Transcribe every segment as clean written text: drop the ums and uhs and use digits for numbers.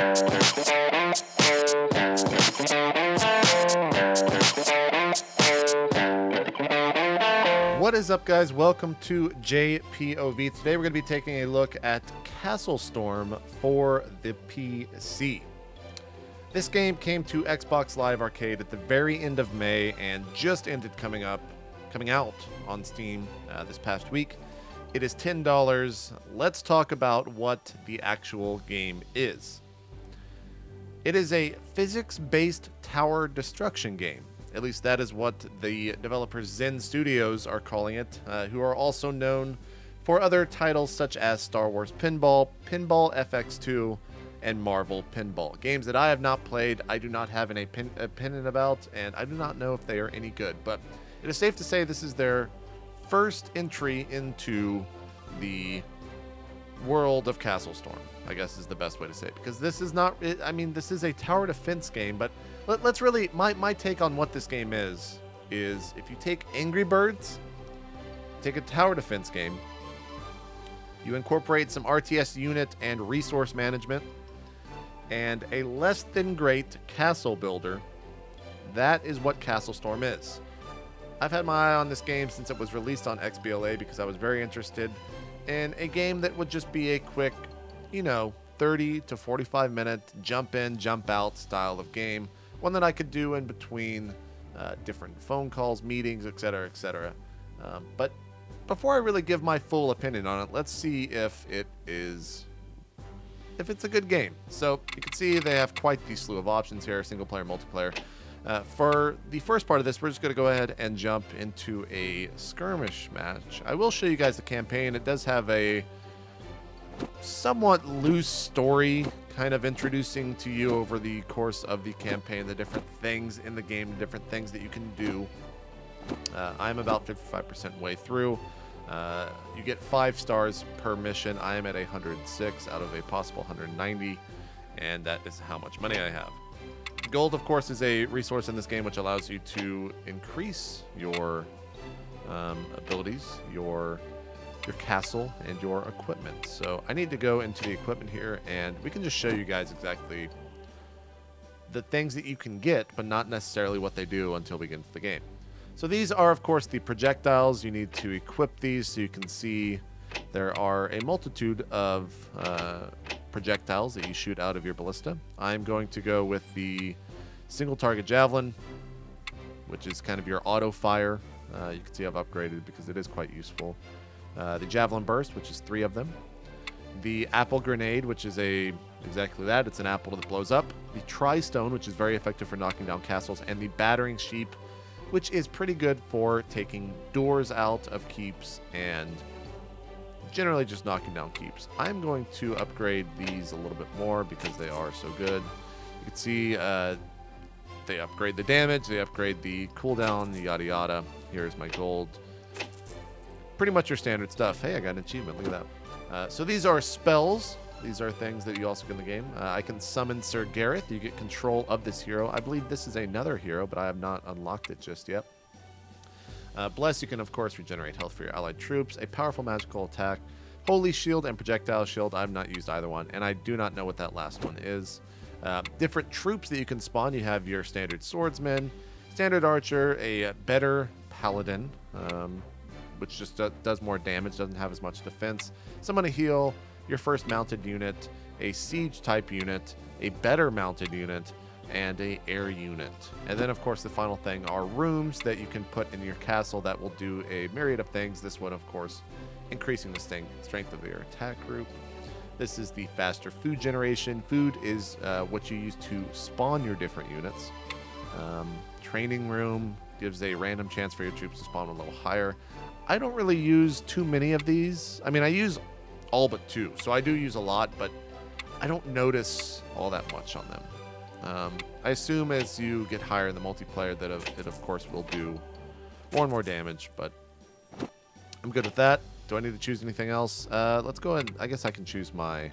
What is up, guys? Welcome to JPOV. Today we're going to be taking a look at CastleStorm for the PC. This game came to Xbox Live Arcade at the very end of May and just ended coming out on Steam this past week. It is $10. Let's talk about what the actual game is. It is a physics-based tower destruction game. At least that is what the developers Zen Studios are calling it, who are also known for other titles such as Star Wars Pinball, Pinball FX2, and Marvel Pinball. Games that I have not played, I do not have an opinion about, and I do not know if they are any good. But it is safe to say this is their first entry into the world of CastleStorm, I guess is the best way to say it. Because this is not, this is a tower defense game, but let's really, my take on what this game is if you take Angry Birds, take a tower defense game, you incorporate some RTS unit and resource management, and a less than great castle builder, that is what CastleStorm is. I've had my eye on this game since it was released on XBLA because I was very interested in a game that would just be a quick, 30 to 45 minute jump in, jump out style of game. One that I could do in between different phone calls, meetings, etc., etc. But before I really give my full opinion on it, let's see if it's a good game. So you can see they have quite the slew of options here, single player, multiplayer. For the first part of this, we're just going to go ahead and jump into a skirmish match. I will show you guys the campaign. It does have a somewhat loose story, kind of introducing to you over the course of the campaign the different things in the game, the different things that you can do. I'm about 55% way through. You get 5 stars per mission. I am at 106 out of a possible 190, and that is how much money I have. Gold, of course, is a resource in this game which allows you to increase your abilities, your castle, and your equipment. So I need to go into the equipment here, and we can just show you guys exactly the things that you can get, but not necessarily what they do until we get into the game. So these are, of course, the projectiles. You need to equip these so you can see there are a multitude of projectiles that you shoot out of your ballista. I'm going to go with the single target javelin, which is kind of your auto fire. You can see I've upgraded because it is quite useful. The javelin burst, which is 3 of them. The apple grenade, which is exactly that. It's an apple that blows up. The tri-stone, which is very effective for knocking down castles. And the battering sheep, which is pretty good for taking doors out of keeps and generally just knocking down keeps. I'm going to upgrade these a little bit more because they are so good. You can see they upgrade the damage, they upgrade the cooldown, yada yada. Here's my gold. Pretty much your standard stuff. Hey, I got an achievement. Look at that. So these are spells. These are things that you also get in the game. I can summon Sir Gareth. You get control of this hero. I believe this is another hero, but I have not unlocked it just yet. Bless, you can, of course, regenerate health for your allied troops. A powerful magical attack. Holy Shield and Projectile Shield. I've not used either one, and I do not know what that last one is. Different troops that you can spawn. You have your standard swordsman, standard archer, a better paladin, which just does more damage, doesn't have as much defense. Someone to heal, your first mounted unit, a siege type unit, a better mounted unit, and a air unit. And then, of course, the final thing are rooms that you can put in your castle that will do a myriad of things. This one, of course, increasing the strength of your attack group. This is the faster food generation. Food is what you use to spawn your different units. Training room gives a random chance for your troops to spawn a little higher. I don't really use too many of these. I mean, I use all but 2, so I do use a lot, but I don't notice all that much on them. I assume as you get higher in the multiplayer that it of course will do more and more damage, but I'm good with that. Do I need to choose anything else? Let's go ahead. I guess I can choose my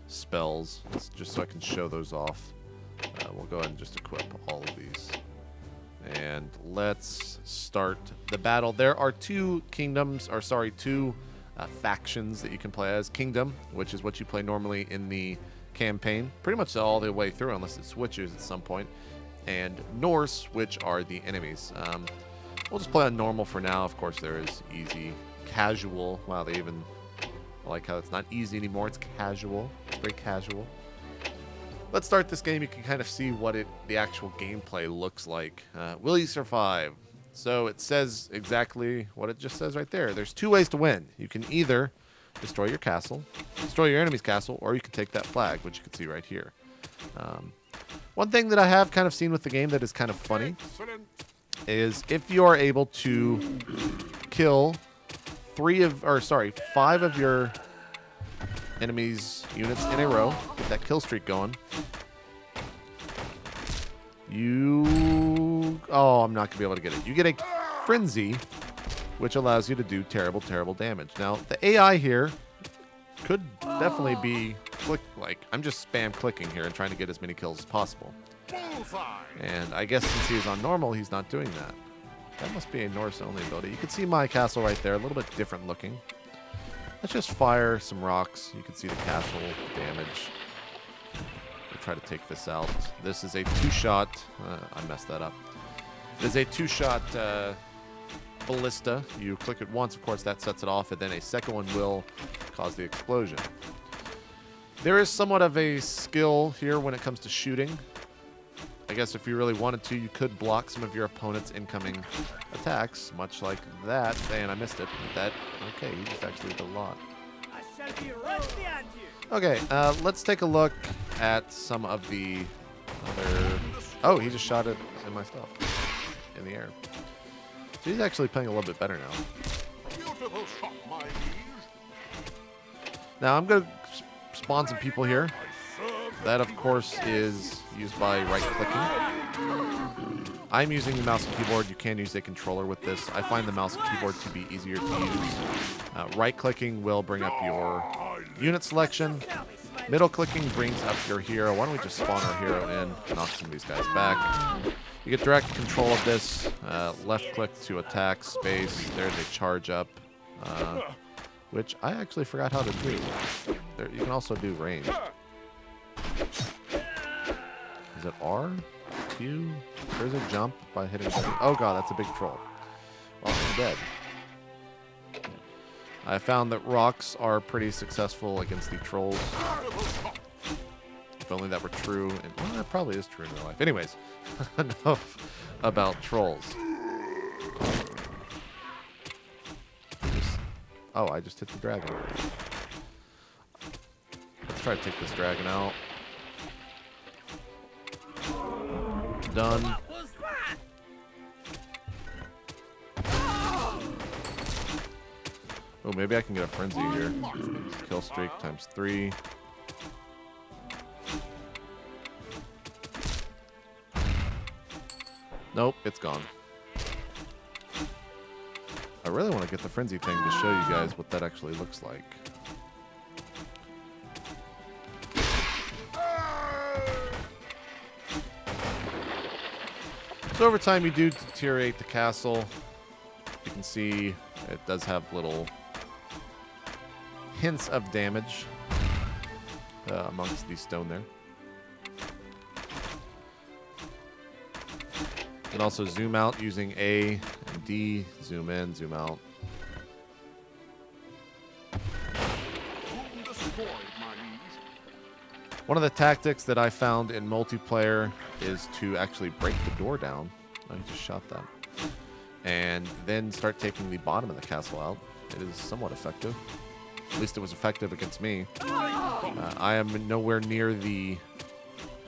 spells just so I can show those off. We'll go ahead and just equip all of these. And let's start the battle. There are two factions that you can play as. Kingdom, which is what you play normally in the campaign, pretty much all the way through, unless it switches at some point. And Norse, which are the enemies. We'll just play on normal for now. Of course, there is easy, casual. Wow, they even... I like how it's not easy anymore. It's casual. It's very casual. Let's start this game. You can kind of see what the actual gameplay looks like. Will you survive? So it says exactly what it just says right there. There's two ways to win. You can either destroy your castle, destroy your enemy's castle, or you can take that flag, which you can see right here. One thing that I have kind of seen with the game that is kind of funny is if you are able to kill 5 of your enemies' units in a row, get that kill streak going, I'm not going to be able to get it. You get a frenzy, which allows you to do terrible, terrible damage. Now, the AI here could definitely be I'm just spam clicking here and trying to get as many kills as possible. And I guess since he's on normal, he's not doing that. That must be a Norse-only ability. You can see my castle right there, a little bit different looking. Let's just fire some rocks. You can see the castle damage. We'll try to take this out. This is a 2-shot. I messed that up. It is a 2-shot ballista. You click it once, of course, that sets it off, and then a second one will cause the explosion. There is somewhat of a skill here when it comes to shooting. I guess if you really wanted to, you could block some of your opponent's incoming attacks, much like that. And I missed it. Okay, he just actually did a lot. Okay, let's take a look at some of the other... Oh, he just shot it in my stuff. In the air. So he's actually playing a little bit better now. Now I'm going to spawn some people here. That, of course, is used by right-clicking. I'm using the mouse and keyboard. You can use a controller with this. I find the mouse and keyboard to be easier to use. Right-clicking will bring up your unit selection. Middle-clicking brings up your hero. Why don't we just spawn our hero in, knock some of these guys back. You get direct control of this. Left-click to attack, space. There's a charge up, which I actually forgot how to do. You can also do range. Is it R? Q? There's a jump by hitting W. Oh god, that's a big troll. Well, I'm dead. I found that rocks are pretty successful against the trolls. If only that were true. Well, that probably is true in real life. Anyways, enough about trolls. I just hit the dragon. Let's try to take this dragon out. Done. Oh, maybe I can get a frenzy here. Kill streak times 3. Nope, it's gone. I really want to get the frenzy thing to show you guys what that actually looks like. So over time you do deteriorate the castle. You can see it does have little hints of damage amongst the stone there. You can also zoom out using A and D. Zoom in, zoom out. One of the tactics that I found in multiplayer is to actually break the door down. I just shot that. And then start taking the bottom of the castle out. It is somewhat effective. At least it was effective against me. I am nowhere near the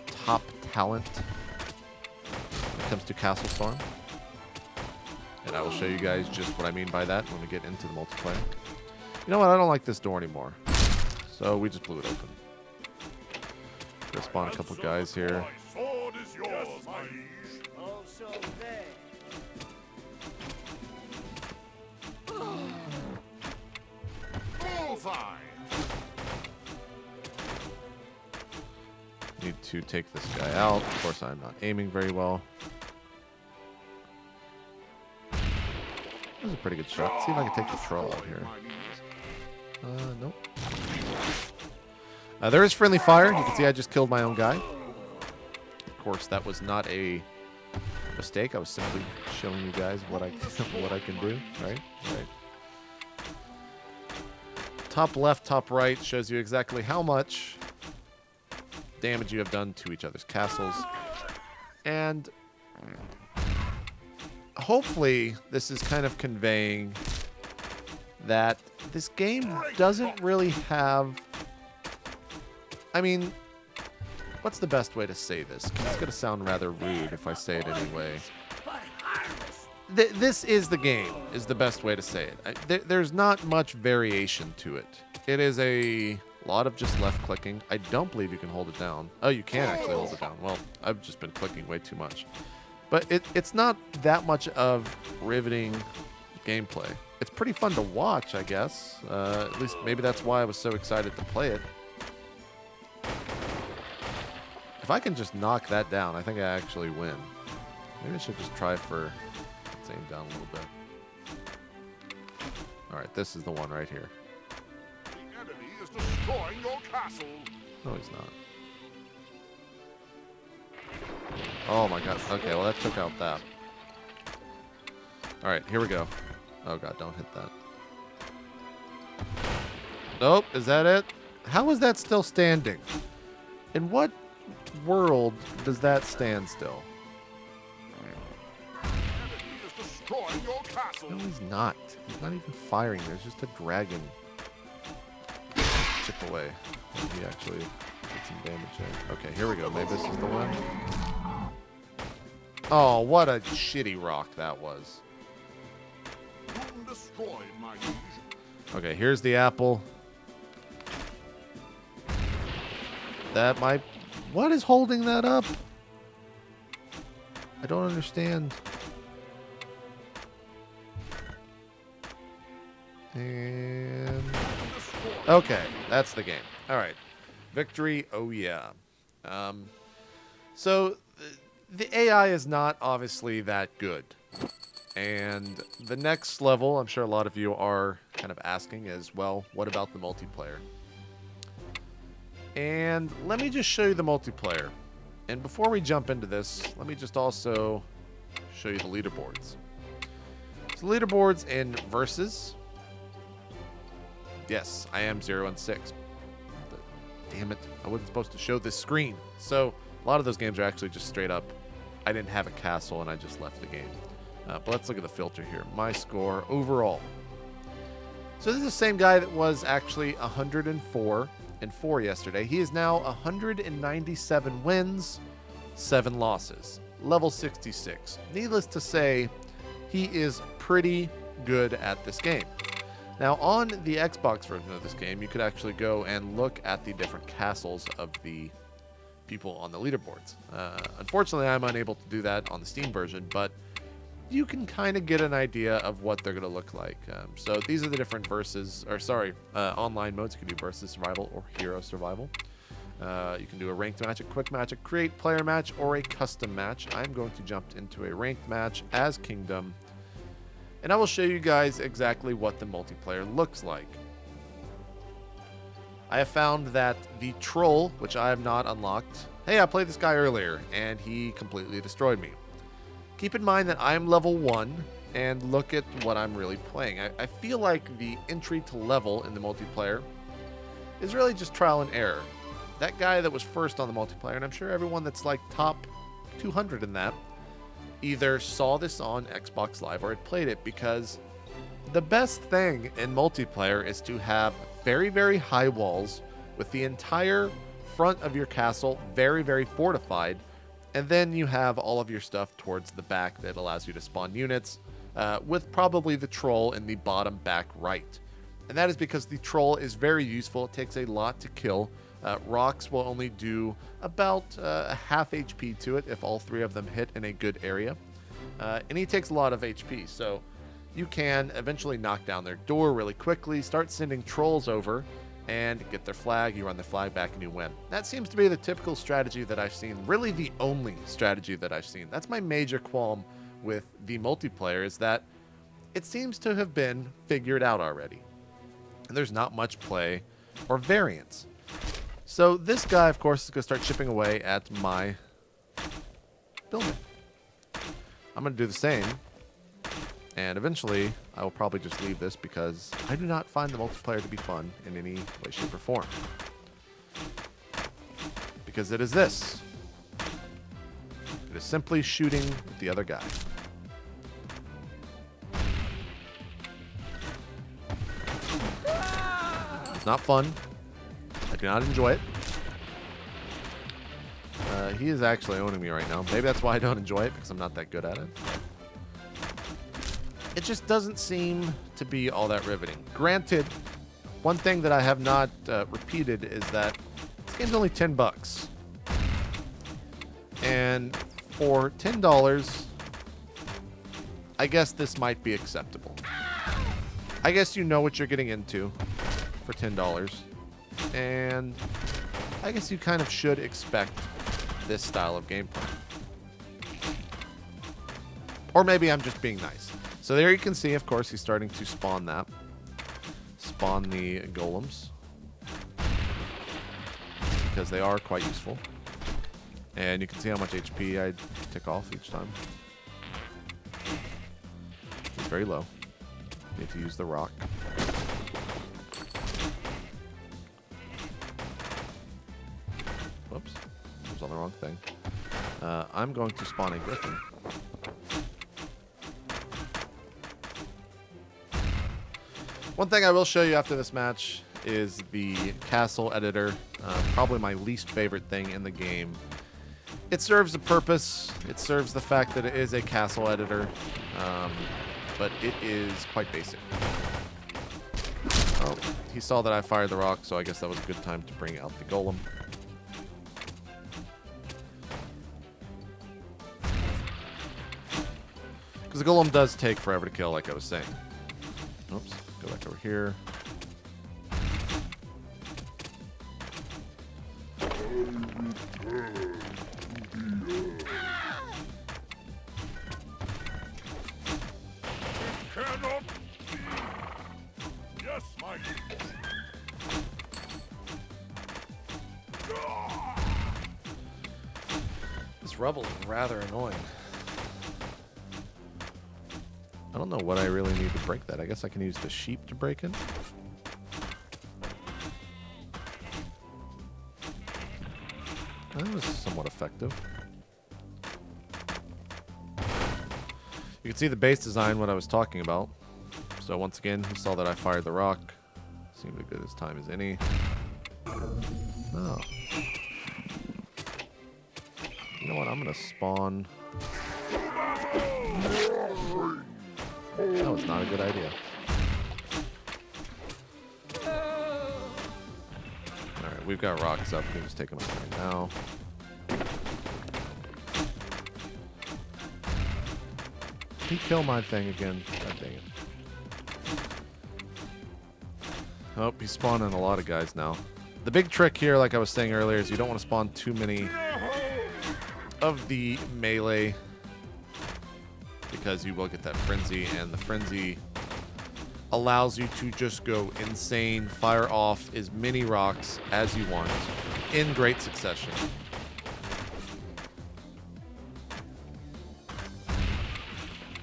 top talent when it comes to CastleStorm. And I will show you guys just what I mean by that when we get into the multiplayer. You know what? I don't like this door anymore. So we just blew it open. Gonna spawn a couple guys here. Need to take this guy out. Of course, I'm not aiming very well. That was a pretty good shot. See if I can take the troll out here. Nope. There is friendly fire. You can see I just killed my own guy. Of course, that was not a mistake. I was simply showing you guys what I what I can do. Right. Top left, top right shows you exactly how much damage you have done to each other's castles. And hopefully this is kind of conveying that this game doesn't really have... I mean, what's the best way to say this? It's going to sound rather rude if I say it anyway. This is the game, is the best way to say it. There's not much variation to it. It is a lot of just left clicking. I don't believe you can hold it down. Oh, you can actually hold it down. Well, I've just been clicking way too much. But it's not that much of riveting gameplay. It's pretty fun to watch, I guess. At least maybe that's why I was so excited to play it. If I can just knock that down, I think I actually win. Maybe I should just try for... Let's aim down a little bit. Alright, this is the one right here. The enemy is destroying your castle. No, he's not. Oh my god. Okay, well that took out that. Alright, here we go. Oh god, don't hit that. Nope, is that it? How is that still standing? In what world does that stand still? The enemy is destroying your castle. No, he's not. He's not even firing. There's just a dragon. Chip away. He actually did some damage there. Okay, here we go. Maybe this is the one. Oh, what a shitty rock that was. Destroyed, my liege. Okay, here's the apple. That might... What is holding that up? I don't understand. And... Okay, that's the game. All right. Victory, oh yeah. So, the AI is not obviously that good. And the next level, I'm sure a lot of you are kind of asking is, well, what about the multiplayer? And let me just show you the multiplayer. And before we jump into this, let me just also show you the leaderboards. So leaderboards in Versus. Yes, I am 0 and 6. Damn it, I wasn't supposed to show this screen. So a lot of those games are actually just straight up, I didn't have a castle and I just left the game. But let's look at the filter here. My score overall. So this is the same guy that was actually 104 and 4 yesterday. He is now 197 wins, 7 losses. Level 66. Needless to say, he is pretty good at this game. Now on the Xbox version of this game, you could actually go and look at the different castles of the people on the leaderboards. Unfortunately, I'm unable to do that on the Steam version, but you can kind of get an idea of what they're going to look like. So these are the different online modes. You can do versus survival or hero survival. You can do a ranked match, a quick match, a create player match, or a custom match. I'm going to jump into a ranked match as Kingdom, and I will show you guys exactly what the multiplayer looks like. I have found that the troll, which I have not unlocked... Hey, I played this guy earlier, and he completely destroyed me. Keep in mind that I'm level 1, and look at what I'm really playing. I feel like the entry to level in the multiplayer is really just trial and error. That guy that was first on the multiplayer, and I'm sure everyone that's like top 200 in that, either saw this on Xbox Live or had played it, because the best thing in multiplayer is to have very, very high walls with the entire front of your castle very, very fortified. And then you have all of your stuff towards the back that allows you to spawn units, with probably the troll in the bottom back right. And that is because the troll is very useful. It takes a lot to kill. Rocks will only do about a half HP to it if all 3 of them hit in a good area. And he takes a lot of HP, so you can eventually knock down their door really quickly, start sending trolls over, and get their flag, you run the flag back, and you win. That seems to be the typical strategy that I've seen, really the only strategy that I've seen. That's my major qualm with the multiplayer, is that it seems to have been figured out already. And there's not much play or variance. So this guy, of course, is going to start chipping away at my building. I'm going to do the same. And eventually, I will probably just leave this because I do not find the multiplayer to be fun in any way, shape, or form. Because it is this. It is simply shooting with the other guy. It's not fun. I do not enjoy it. He is actually owning me right now. Maybe that's why I don't enjoy it, because I'm not that good at it. It just doesn't seem to be all that riveting. Granted, one thing that I have not repeated is that this game's only $10. And for $10, I guess this might be acceptable. I guess you know what you're getting into for $10. And I guess you kind of should expect this style of gameplay. Or maybe I'm just being nice. So there you can see, of course, he's starting to spawn that. Spawn the golems. Because they are quite useful. And you can see how much HP I tick off each time. It's very low. Need to use the rock. Whoops. I was on the wrong thing. I'm going to spawn a griffin. One thing I will show you after this match is the castle editor. Probably my least favorite thing in the game. It serves a purpose. It serves the fact that it is a castle editor. But it is quite basic. Oh, he saw that I fired the rock, so I guess that was a good time to bring out the golem. Because the golem does take forever to kill, like I was saying. Oops, go back over here. Cannot be. Yes, Mike. This rubble is rather annoying. I don't know what I really need to break that. I guess I can use the sheep to break it. That was somewhat effective. You can see the base design, what I was talking about. So once again, he saw that I fired the rock. Seemed as good as time as any. Oh. You know what? I'm going to spawn. That was not a good idea. Alright, we've got rocks up. We can just take them out right now. He killed my thing again. God dang it. Oh, he's spawning a lot of guys now. The big trick here, like I was saying earlier, is you don't want to spawn too many of the melee, because you will get that frenzy, and the frenzy allows you to just go insane, fire off as many rocks as you want in great succession.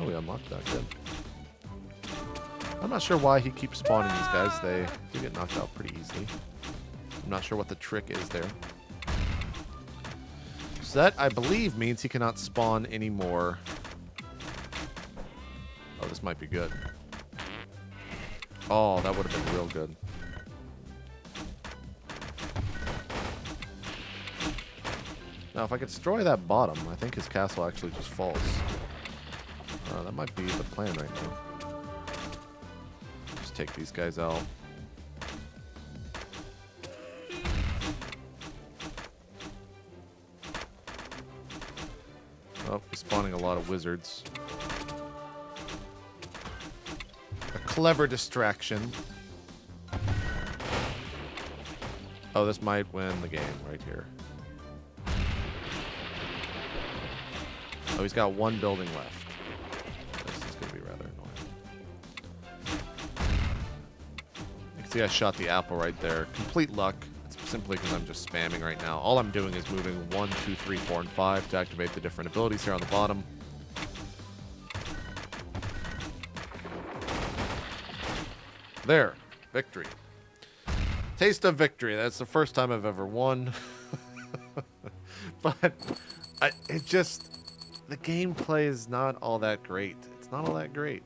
Oh, we unlocked that. Good. I'm not sure why he keeps spawning these guys. They do get knocked out pretty easily. I'm not sure what the trick is there. So that, I believe, means he cannot spawn anymore. Oh, this might be good. Oh, that would have been real good. Now, if I could destroy that bottom, I think his castle actually just falls. That might be the plan right now. Just take these guys out. Oh, he's spawning a lot of wizards. A clever distraction. Oh, this might win the game right here. Oh, he's got one building left. This is going to be rather annoying. You can see I shot the apple right there. Complete luck. It's simply because I'm just spamming right now. All I'm doing is moving 1, 2, 3, 4, and 5 to activate the different abilities here on the bottom. There. Victory. Taste of victory. That's the first time I've ever won. But it just... The gameplay is not all that great. It's not all that great.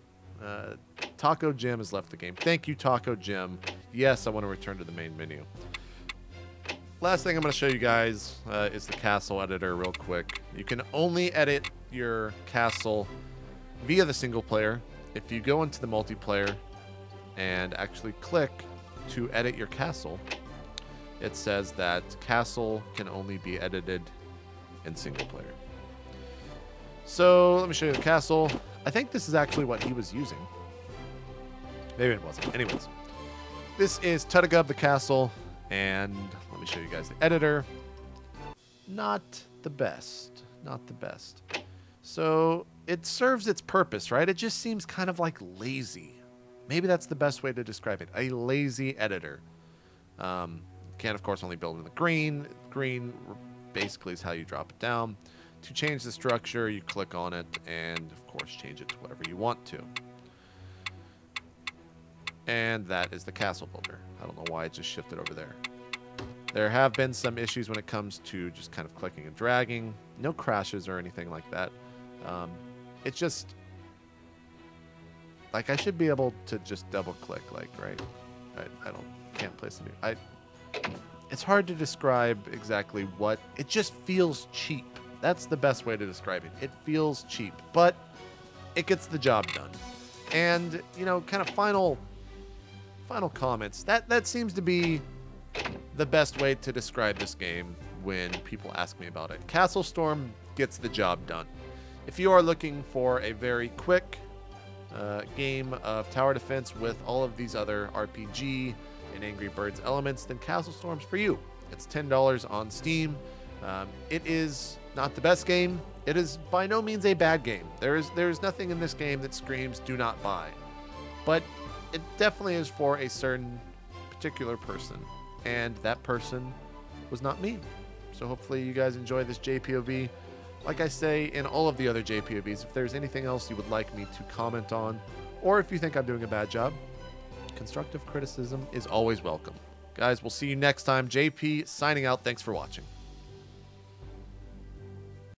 Taco Jim has left the game. Thank you, Taco Jim. Yes, I want to return to the main menu. Last thing I'm going to show you guys is the castle editor real quick. You can only edit your castle via the single player. If you go into the multiplayer and actually click to edit your castle, it says that castle can only be edited in single player. So let me show you the castle. I think this is actually what he was using. Maybe it wasn't. Anyways, this is Tutagub the castle, and let me show you guys the editor. Not the best. Not the best. So it serves its purpose, right? It just seems kind of like lazy. Maybe that's the best way to describe it. A lazy editor. Can, of course, only build in the green. Green basically is how you drop it down. To change the structure, you click on it and, of course, change it to whatever you want to. And that is the castle builder. I don't know why it just shifted over there. There have been some issues when it comes to just kind of clicking and dragging. No crashes or anything like that. It's just... Like, I should be able to just double-click, like, right? Can't place a new... It's hard to describe exactly what... It just feels cheap. That's the best way to describe it. It feels cheap, but it gets the job done. And, you know, kind of final comments. That seems to be the best way to describe this game when people ask me about it. CastleStorm gets the job done. If you are looking for a very quick game of tower defense with all of these other RPG and Angry Birds elements, then CastleStorm's for you. It's $10 on Steam. It is not the best game. It is by no means a bad game. There is nothing in this game that screams do not buy. But it definitely is for a certain particular person. And that person was not me. So hopefully you guys enjoy this JPOV. Like I say in all of the other JPOVs, if there's anything else you would like me to comment on, or if you think I'm doing a bad job, constructive criticism is always welcome. Guys, we'll see you next time. JP signing out. Thanks for watching.